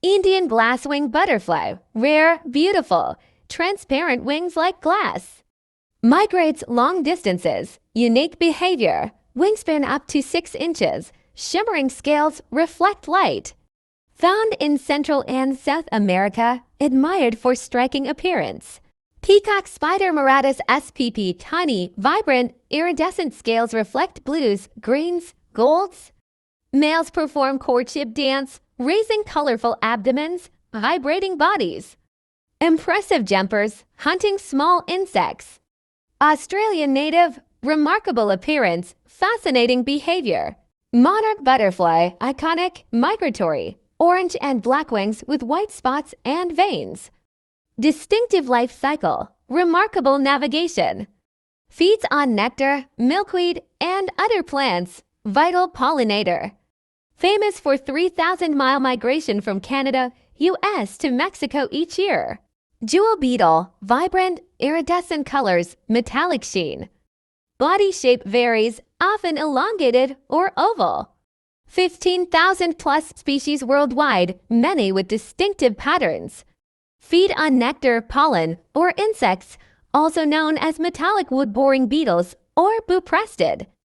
Indian glasswing butterfly, rare, beautiful, transparent wings like glass. Migrates long distances, unique behavior, wingspan up to 6 inches, shimmering scales reflect light. Found in Central and South America, admired for striking appearance. Peacock spider Muratus spp tiny, vibrant, iridescent scales reflect blues, greens, golds. Males perform courtship dance, raising colorful abdomens, vibrating bodies. Impressive jumpers, hunting small insects. Australian native, remarkable appearance, fascinating behavior. Monarch butterfly, iconic, migratory, orange and black wings with white spots and veins. Distinctive life cycle, remarkable navigation. Feeds on nectar, milkweed, and other plants, vital pollinator. Famous for 3,000-mile migration from Canada, U.S. to Mexico each year. Jewel beetle, vibrant, iridescent colors, metallic sheen. Body shape varies, often elongated or oval. 15,000 plus species worldwide, many with distinctive patterns. Feed on nectar, pollen, or insects, also known as metallic wood-boring beetles or buprestid.